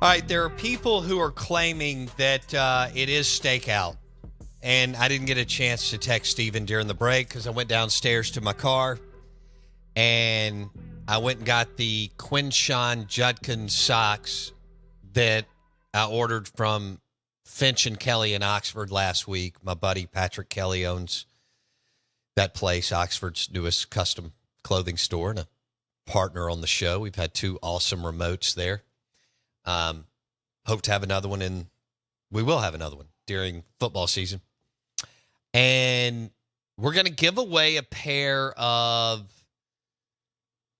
All right, there are people who are claiming that it is stakeout. And I didn't get a chance to text Steven during the break because I went downstairs to my car and I went and got the Quinshawn Judkins socks that I ordered from Finch and Kelly in Oxford last week. My buddy Patrick Kelly owns that place, Oxford's newest custom clothing store, and a partner on the show. We've had 2 awesome remotes there. Hope to have another one we will have another one during football season. And we're going to give away a pair of,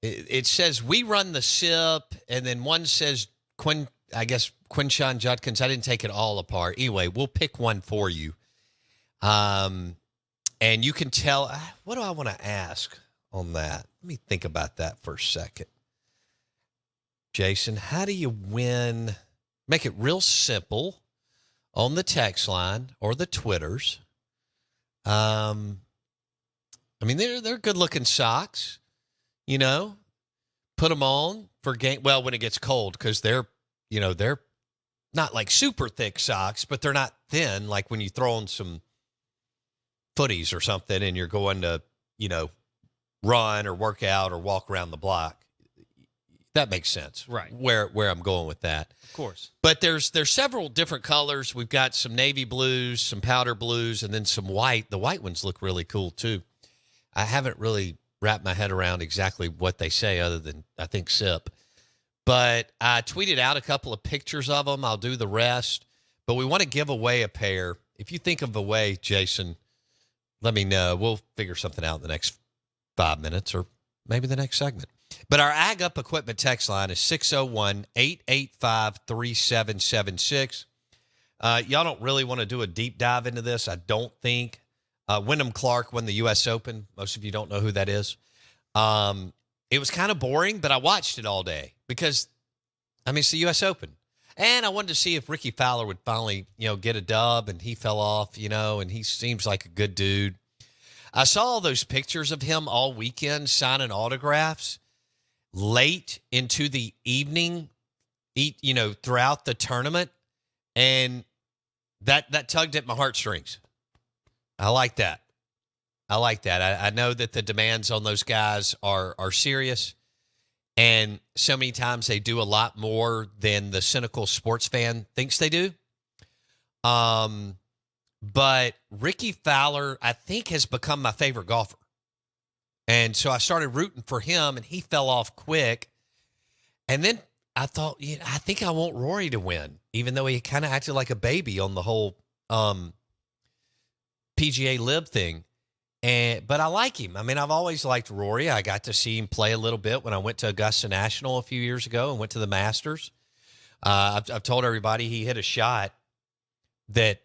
it says we run the SIP, and then one says Quinshawn Judkins. I didn't take it all apart. Anyway, we'll pick one for you. And you can tell, what do I want to ask on that? Let me think about that for a second. Jason, how do you win? Make it real simple on the text line or the Twitters. I mean, they're good-looking socks, you know. Put them on for game. Well, when it gets cold, because they're not like super thick socks, but they're not thin. Like when you throw on some footies or something, and you're going to, run or work out or walk around the block. That makes sense, right? Where I'm going with that, of course. But there's several different colors. We've got some navy blues, some powder blues, and then some white. The white ones look really cool too. I haven't really wrapped my head around exactly what they say, other than I think SIP. But I tweeted out a couple of pictures of them. I'll do the rest. But we want to give away a pair. If you think of a way, Jason, let me know. We'll figure something out in the next 5 minutes or maybe the next segment. But our Ag Up Equipment text line is 601-885-3776. Y'all don't really want to do a deep dive into this, I don't think. Wyndham Clark won the U.S. Open. Most of you don't know who that is. It was kind of boring, but I watched it all day because, it's the U.S. Open. And I wanted to see if Ricky Fowler would finally, get a dub, and he fell off, and he seems like a good dude. I saw all those pictures of him all weekend signing autographs late into the evening, throughout the tournament. And that tugged at my heartstrings. I like that. I know that the demands on those guys are serious. And so many times they do a lot more than the cynical sports fan thinks they do. But Ricky Fowler, I think, has become my favorite golfer. And so I started rooting for him, and he fell off quick. And then I thought, I think I want Rory to win, even though he kind of acted like a baby on the whole PGA Live thing. But I like him. I've always liked Rory. I got to see him play a little bit when I went to Augusta National a few years ago and went to the Masters. I've told everybody he hit a shot that,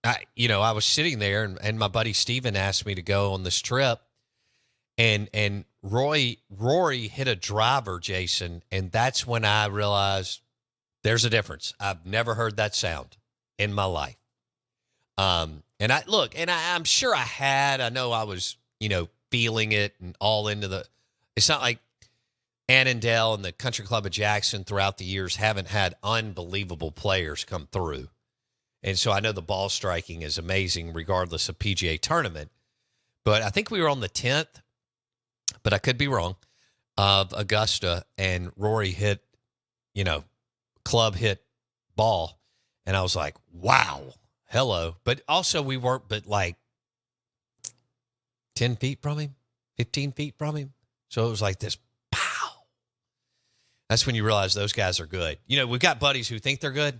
I was sitting there, and my buddy Steven asked me to go on this trip, and Rory hit a driver, Jason, and that's when I realized there's a difference. I've never heard that sound in my life. I'm sure I know I was, feeling it and all into it's not like Annandale and the Country Club of Jackson throughout the years haven't had unbelievable players come through. And so I know the ball striking is amazing regardless of PGA tournament. But I think we were on the 10th, but I could be wrong, of Augusta, and Rory hit, club hit ball. And I was like, wow, hello. But also we weren't but like 10 feet from him, 15 feet from him. So it was like this, pow. That's when you realize those guys are good. We've got buddies who think they're good.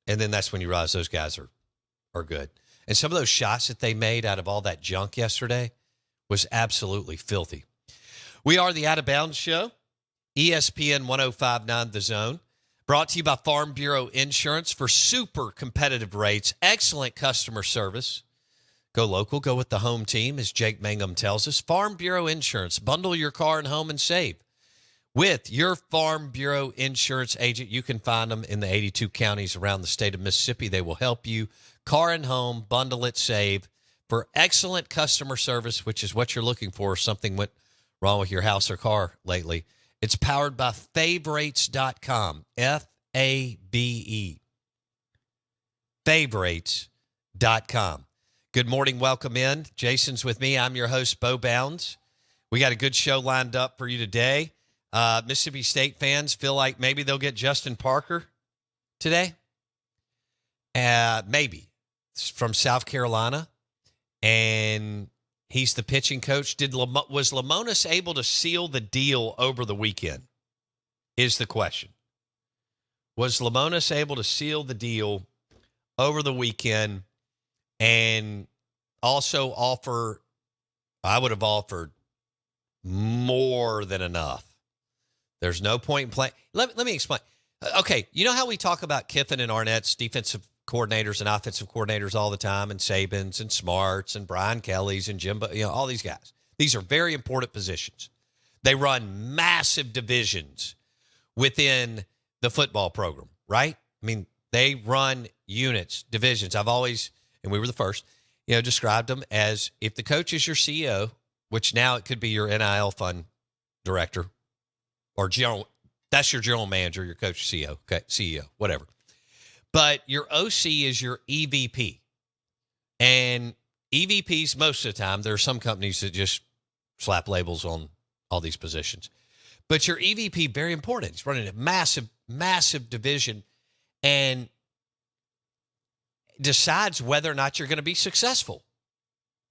And then that's when you realize those guys are good. And some of those shots that they made out of all that junk yesterday was absolutely filthy. We are the Out of Bounds Show, ESPN 105.9 The Zone, brought to you by Farm Bureau Insurance for super competitive rates, excellent customer service. Go local, go with the home team, as Jake Mangum tells us. Farm Bureau Insurance, bundle your car and home and save. With your Farm Bureau Insurance agent, you can find them in the 82 counties around the state of Mississippi. They will help you car and home, bundle it, save, for excellent customer service, which is what you're looking for if something went wrong with your house or car lately. It's powered by favorites.com. F-A-B-E. Favorites.com. Good morning. Welcome in. Jason's with me. I'm your host, Bo Bounds. We got a good show lined up for you today. Mississippi State fans feel like maybe they'll get Justin Parker today. Maybe. It's from South Carolina. And he's the pitching coach. Was Lemonis able to seal the deal over the weekend? Is the question. Was Lemonis able to seal the deal over the weekend and also offer? I would have offered more than enough. There's no point in playing. Let me explain. Okay, you know how we talk about Kiffin and Arnett's defensive coordinators and offensive coordinators all the time, and Saban's and Smart's and Brian Kelly's and Jimbo, all these guys. These are very important positions. They run massive divisions within the football program, right? I mean, they run units, divisions. I've always, and we were the first, described them as if the coach is your CEO, which now it could be your NIL fund director or general. That's your general manager, your coach, CEO, okay, CEO, whatever. But your OC is your EVP. And EVPs, most of the time, there are some companies that just slap labels on all these positions. But your EVP, very important. He's running a massive, massive division and decides whether or not you're going to be successful,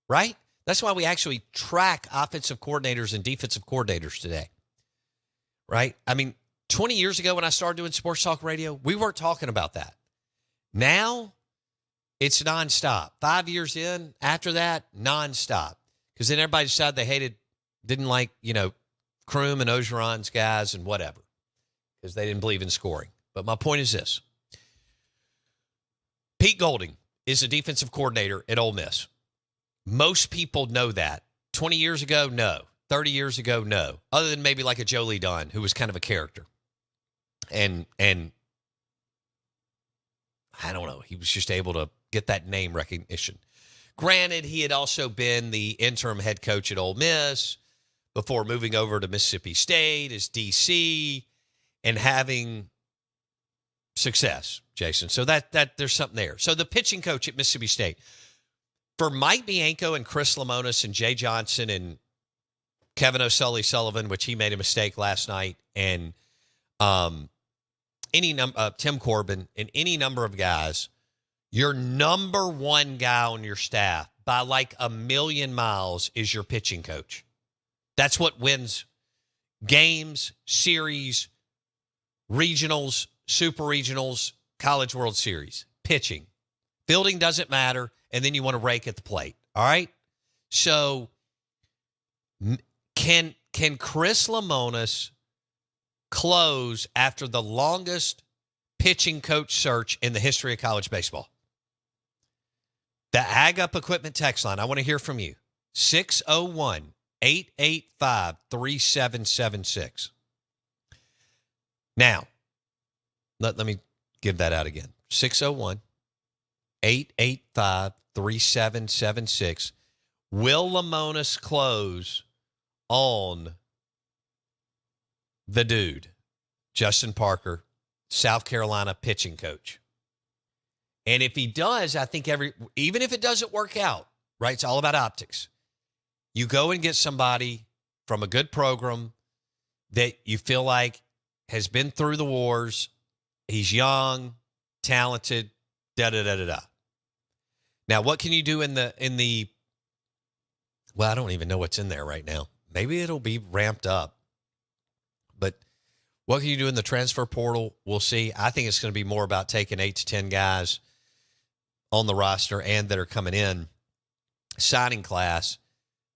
right? That's why we actually track offensive coordinators and defensive coordinators today, right? I mean, 20 years ago when I started doing sports talk radio, we weren't talking about that. Now, it's nonstop. 5 years in, after that, nonstop. Because then everybody decided they didn't like, Kroom and Ogeron's guys and whatever. Because they didn't believe in scoring. But my point is this. Pete Golding is a defensive coordinator at Ole Miss. Most people know that. 20 years ago, no. 30 years ago, no. Other than maybe like a Joe Lee Dunn, who was kind of a character. And I don't know. He was just able to get that name recognition. Granted, he had also been the interim head coach at Ole Miss before moving over to Mississippi State as DC and having success, Jason. So that there's something there. So the pitching coach at Mississippi State, for Mike Bianco and Chris Lemonis and Jay Johnson and Kevin O'Sullivan, which he made a mistake last night, and Tim Corbin and any number of guys, your number one guy on your staff by like a million miles is your pitching coach. That's what wins games, series, regionals, super regionals, College World Series. Pitching. Fielding doesn't matter, and then you want to rake at the plate. All right? So can Chris Lemonis close after the longest pitching coach search in the history of college baseball? The Ag Up Equipment text line, I want to hear from you. 601-885-3776. Now, let me give that out again. 601-885-3776. Will Lemonis close on the dude, Justin Parker, South Carolina pitching coach? And if he does, I think even if it doesn't work out, right? It's all about optics. You go and get somebody from a good program that you feel like has been through the wars. He's young, talented, da-da-da-da-da. Now, what can you do in the well, I don't even know what's in there right now. Maybe it'll be ramped up. But what can you do in the transfer portal? We'll see. I think it's going to be more about taking 8 to 10 guys on the roster and that are coming in, signing class,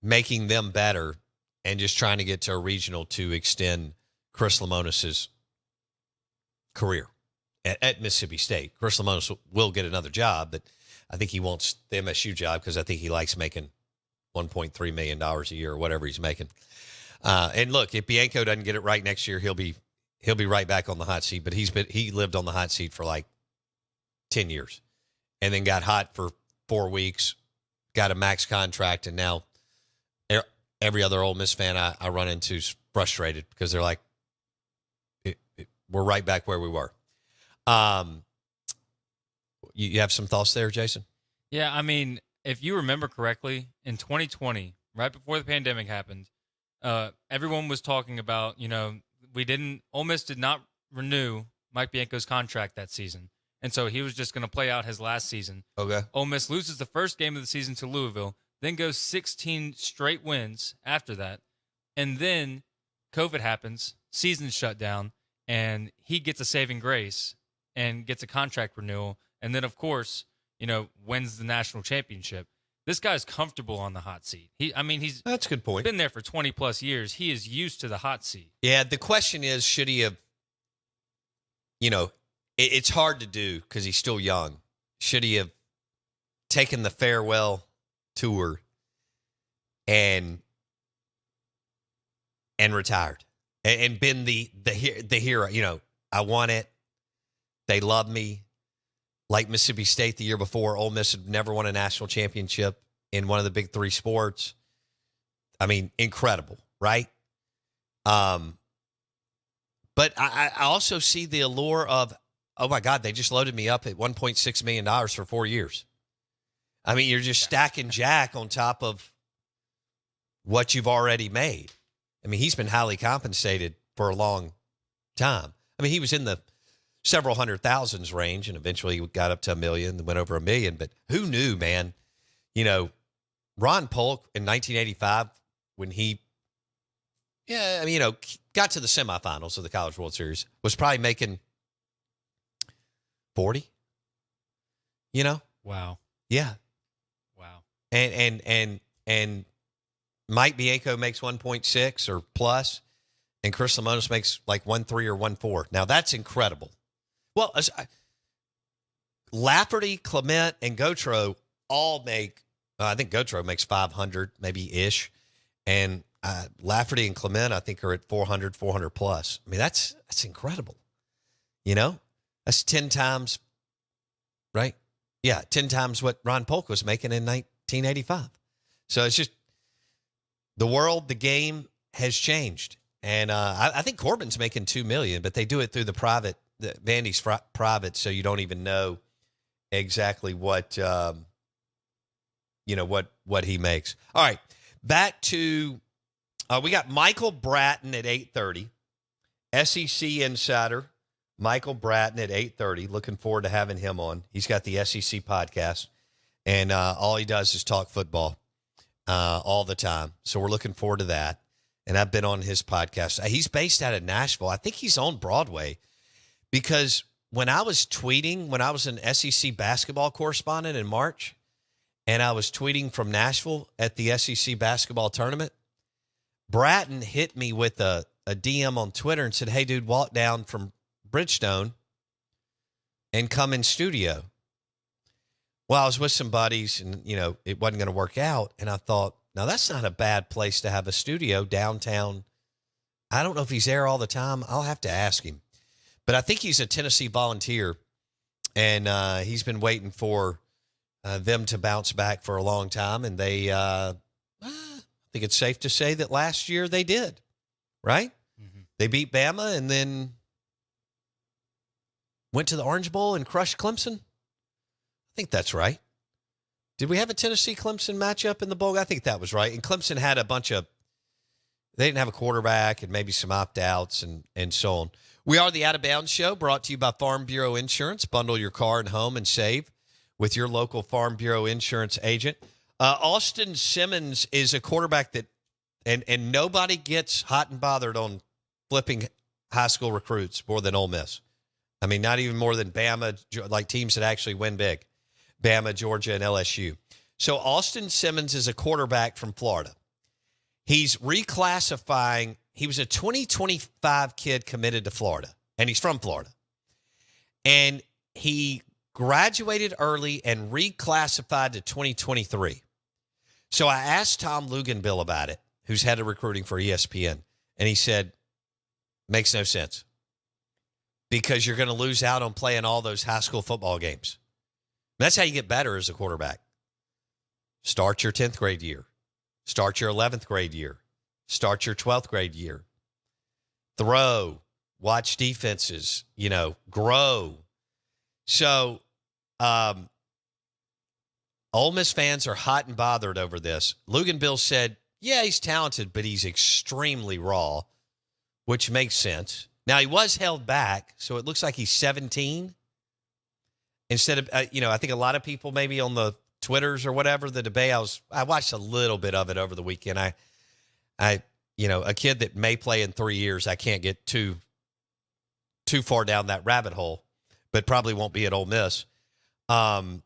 making them better, and just trying to get to a regional to extend Chris Lemonis's career at Mississippi State. Chris Lemonis will get another job, but I think he wants the MSU job because I think he likes making $1.3 million a year or whatever he's making. And look, if Bianco doesn't get it right next year, he'll be right back on the hot seat. But he lived on the hot seat for like 10 years, and then got hot for 4 weeks, got a max contract, and now every other Ole Miss fan I run into is frustrated because they're like, we're right back where we were. You have some thoughts there, Jason? Yeah, I mean, if you remember correctly, in 2020, right before the pandemic happened, everyone was talking about, Ole Miss did not renew Mike Bianco's contract that season. And so he was just going to play out his last season. Okay. Ole Miss loses the first game of the season to Louisville, then goes 16 straight wins after that. And then COVID happens, season shut down, and he gets a saving grace and gets a contract renewal. And then, of course, wins the national championship. This guy's comfortable on the hot seat. That's a good point. Been there for 20 plus years. He is used to the hot seat. Yeah, the question is, should he have, it's hard to do because he's still young. Should he have taken the farewell tour and retired and been the hero? I won it. They love me. Like Mississippi State the year before, Ole Miss had never won a national championship in one of the big three sports. I mean, incredible, right? But I also see the allure of, oh, my God, they just loaded me up at $1.6 million for 4 years. I mean, you're just stacking Jack on top of what you've already made. I mean, he's been highly compensated for a long time. I mean, he was in the several hundred thousands range, and eventually he got up to $1 million, went over $1 million. But who knew, man? Ron Polk in 1985, when he, got to the semifinals of the College World Series, was probably making 40. Wow. Yeah. Wow. And Mike Bianco makes 1.6 or plus, and Chris Lemonis makes like 1.3 or 1.4. Now that's incredible. Well, Lafferty, Clement, and Gautreaux all make, I think Gautreaux makes 500 maybe ish, and Lafferty and Clement I think are at 400 plus. I mean, that's incredible. That's 10 times, right? Yeah, 10 times what Ron Polk was making in 1985. So it's just the world, the game has changed, and I think Corbin's making $2 million, but they do it through the Vandy's private, so you don't even know exactly what what he makes. All right, back to we got Michael Bratton at 8:30, SEC insider Michael Bratton at 8:30. Looking forward to having him on. He's got the SEC podcast, and all he does is talk football all the time. So we're looking forward to that. And I've been on his podcast. He's based out of Nashville. I think he's on Broadway. Because when I was tweeting, when I was an SEC basketball correspondent in March, and I was tweeting from Nashville at the SEC basketball tournament, Bratton hit me with a DM on Twitter and said, "Hey, dude, walk down from Bridgestone and come in studio." Well, I was with some buddies, and, it wasn't going to work out. And I thought, now that's not a bad place to have a studio downtown. I don't know if he's there all the time. I'll have to ask him. But I think he's a Tennessee Volunteer, and he's been waiting for them to bounce back for a long time. And they, I think it's safe to say that last year they did, right? Mm-hmm. They beat Bama and then went to the Orange Bowl and crushed Clemson. I think that's right. Did we have a Tennessee-Clemson matchup in the bowl? I think that was right. And Clemson had a bunch of, they didn't have a quarterback and maybe some opt-outs and so on. We are the Out of Bounds Show, brought to you by Farm Bureau Insurance. Bundle your car and home and save with your local Farm Bureau Insurance agent. Austin Simmons is a quarterback that, and nobody gets hot and bothered on flipping high school recruits more than Ole Miss. I mean, not even more than Bama, like teams that actually win big. Bama, Georgia, and LSU. So Austin Simmons is a quarterback from Florida. He's reclassifying. He was a 2025 kid committed to Florida, and he's from Florida. And he graduated early and reclassified to 2023. So I asked Tom Luganbill about it, who's head of recruiting for ESPN, and he said, makes no sense because you're going to lose out on playing all those high school football games. That's how you get better as a quarterback. Start your 10th grade year. Start your 11th grade year. Start your 12th grade year. Throw. watch defenses, grow. So, Ole Miss fans are hot and bothered over this. Luganville said, yeah, he's talented, but he's extremely raw, which makes sense. Now, he was held back, so it looks like he's 17. Instead of, I think a lot of people maybe on the Twitters or whatever, the debate, I watched a little bit of it over the weekend. A kid that may play in 3 years, I can't get too far down that rabbit hole, but probably won't be at Ole Miss. Some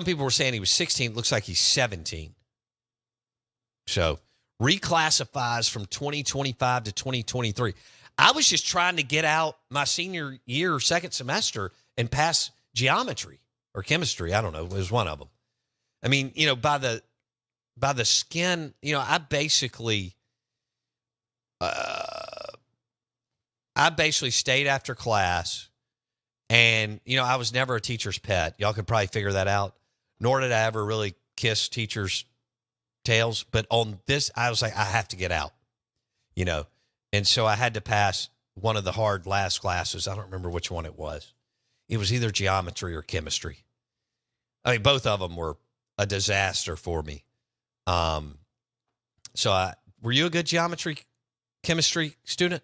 people were saying he was 16. Looks like he's 17. So reclassifies from 2025 to 2023. I was just trying to get out my senior year, second semester, and pass geometry or chemistry. I don't know. It was one of them. I mean, by the skin, I basically stayed after class, and, I was never a teacher's pet. Y'all could probably figure that out. Nor did I ever really kiss teachers' tails. But on this, I was like, I have to get out, And so I had to pass one of the hard last classes. I don't remember which one it was. It was either geometry or chemistry. I mean, both of them were a disaster for me. Were you a good geometry, chemistry student?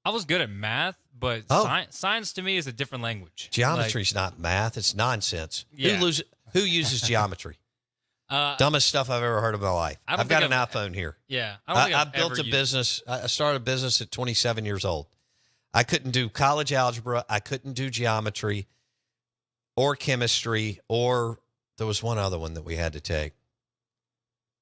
I was good at math, but science to me is a different language. Geometry's not math. It's nonsense. Yeah. Who uses geometry? Dumbest stuff I've ever heard in my life. I've got an iPhone here. Yeah. I built a business. I started a business at 27 years old. I couldn't do college algebra. I couldn't do geometry or chemistry, or there was one other one that we had to take.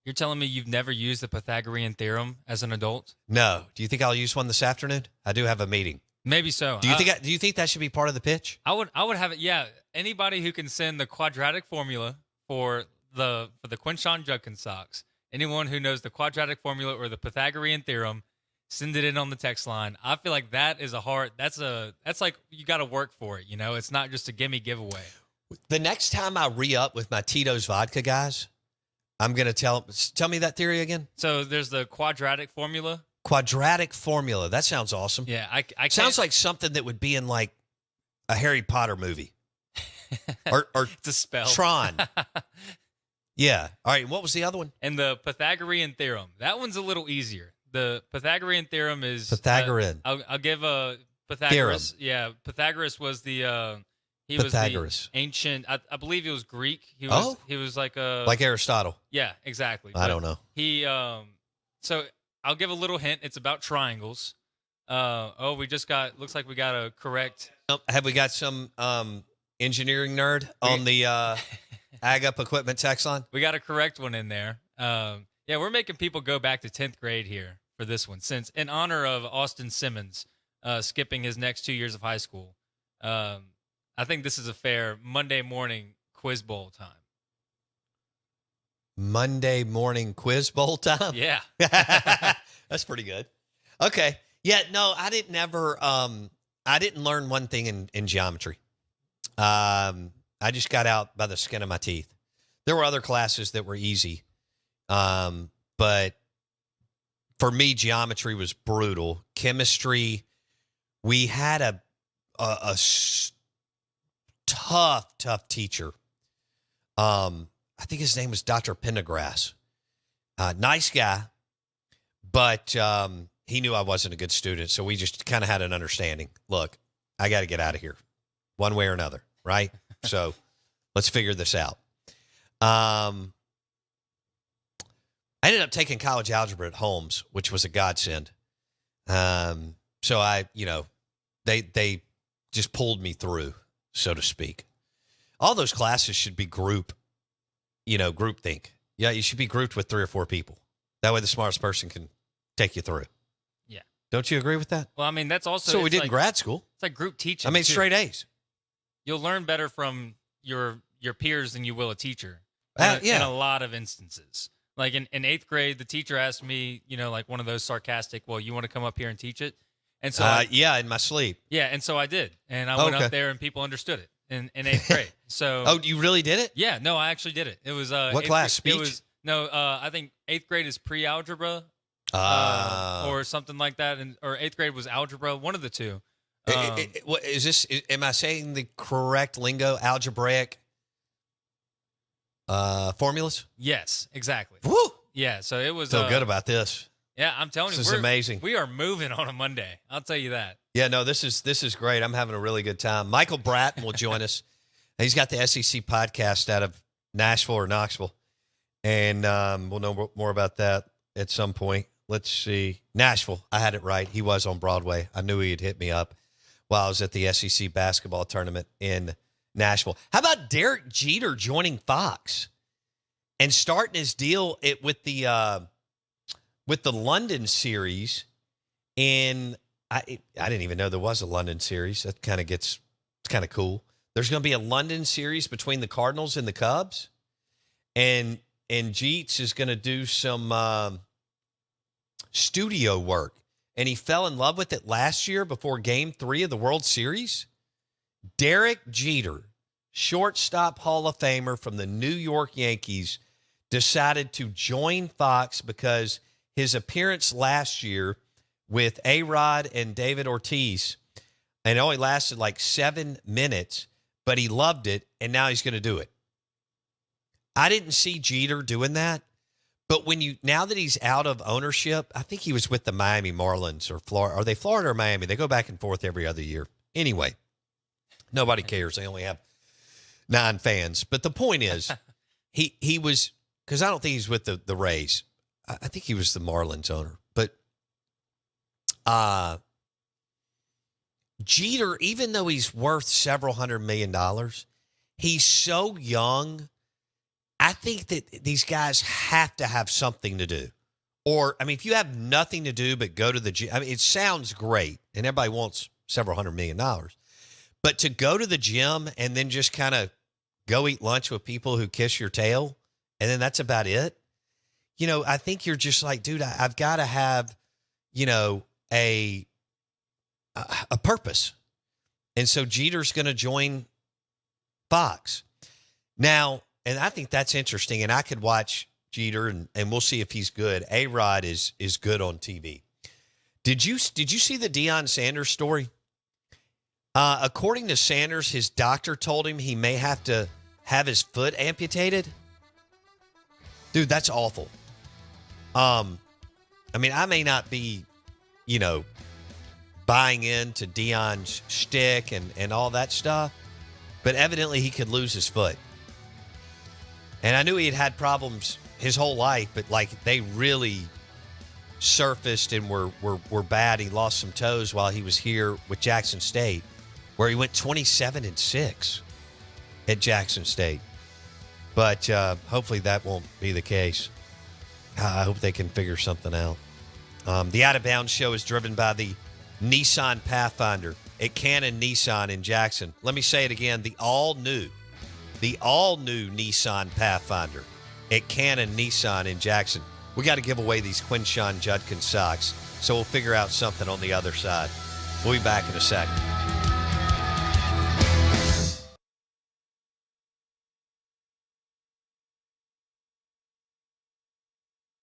You're telling me you've never used the Pythagorean theorem as an adult? No. Do you think I'll use one this afternoon? I do have a meeting. Maybe so. Do you think that should be part of the pitch? I would have it. Yeah. Anybody who can send the quadratic formula for the Quinshawn Judkins socks. Anyone who knows the quadratic formula or the Pythagorean theorem, send it in on the text line. I feel like that is that's like you got to work for it. It's not just a gimme giveaway. The next time I re-up with my Tito's vodka guys, I'm going to tell me that theory again. So there's the quadratic formula. Quadratic formula. That sounds awesome. Yeah. I sounds like something that would be in like a Harry Potter movie. or it's a spell. Tron. Yeah. All right. What was the other one? And the Pythagorean theorem. That one's a little easier. The Pythagorean theorem is Pythagorean. I'll give a Pythagoras. Theorem. Yeah, Pythagoras was the Pythagoras. was the ancient. I believe he was Greek. He was like Aristotle. Yeah, exactly. I don't know. He so I'll give a little hint. It's about triangles. Looks like we got a correct. Have we got some engineering nerd on the Ag Up Equipment text line? We got a correct one in there. Yeah, we're making people go back to 10th grade here for this one, since in honor of Austin Simmons skipping his next 2 years of high school. I think this is a fair Monday morning quiz bowl time. Monday morning quiz bowl time? Yeah. That's pretty good. Okay. Yeah, no, I didn't learn one thing in geometry. I just got out by the skin of my teeth. There were other classes that were easy. But for me, geometry was brutal. Chemistry, we had a tough teacher. I think his name was Dr. Pendergrass. Nice guy, but he knew I wasn't a good student, so we just kind of had an understanding. Look, I got to get out of here one way or another, right? So let's figure this out. I ended up taking college algebra at Holmes, which was a godsend. So they just pulled me through, so to speak. All those classes should be group think. Yeah, you should be grouped with 3 or 4 people. That way the smartest person can take you through. Yeah. Don't you agree with that? Well, I mean, that's also... So we did in grad school. It's like group teaching. I made straight A's. You'll learn better from your peers than you will a teacher. Yeah. In a lot of instances. Like in 8th grade, the teacher asked me, like one of those sarcastic, well, you want to come up here and teach it? And so in my sleep. Yeah, and so I did. And I went up there and people understood it in 8th grade. So Oh, you really did it? Yeah, no, I actually did it. It was what class? Speech? I think 8th grade is pre-algebra. or something like that, or 8th grade was algebra. One of the two. Am I saying the correct lingo? Algebraic formulas? Yes, exactly. Woo! Yeah, so it was. Feel good about this. Yeah, I'm telling you, This is amazing. We are moving on a Monday. I'll tell you that. Yeah, no, this is great. I'm having a really good time. Michael Bratton will join us. He's got the SEC podcast out of Nashville or Knoxville, and we'll know more about that at some point. Let's see. Nashville. I had it right. He was on Broadway. I knew he'd hit me up while I was at the SEC basketball tournament in Nashville. How about Derek Jeter joining Fox and starting his deal with the London series? And I didn't even know there was a London series. That it's kind of cool. There's going to be a London series between the Cardinals and the Cubs, and Jeets is going to do some studio work. And he fell in love with it last year before Game 3 of the World Series. Derek Jeter, shortstop Hall of Famer from the New York Yankees, decided to join Fox because his appearance last year with A-Rod and David Ortiz, and it only lasted like 7 minutes, but he loved it, and now he's going to do it. I didn't see Jeter doing that. But now that he's out of ownership, I think he was with the Miami Marlins or Florida. Are they Florida or Miami? They go back and forth every other year. Anyway, nobody cares. They only have 9 fans. But the point is, he was, because I don't think he's with the Rays. I think he was the Marlins owner. But Jeter, even though he's worth several $100 million, he's so young. I think that these guys have to have something to do. Or, if you have nothing to do but go to the gym, it sounds great, and everybody wants several $100 million. But to go to the gym and then just kind of go eat lunch with people who kiss your tail, and then that's about it, I think you're just like, dude, I've got to have, a purpose. And so Jeter's going to join Fox. Now, and I think that's interesting, and I could watch Jeter, and we'll see if he's good. A-Rod is good on TV. Did you see the Deion Sanders story? According to Sanders, his doctor told him he may have to have his foot amputated. Dude, that's awful. I may not be, buying into Deion's shtick and all that stuff, but evidently he could lose his foot. And I knew he had problems his whole life, but they really surfaced and were bad. He lost some toes while he was here with Jackson State, where he went 27-6 at Jackson State. But hopefully that won't be the case. I hope they can figure something out. The Out of Bounds show is driven by the Nissan Pathfinder at Cannon Nissan in Jackson. Let me say it again, the all-new Nissan Pathfinder at Cannon Nissan in Jackson. We got to give away these Quinshon Judkins socks, so we'll figure out something on the other side. We'll be back in a second.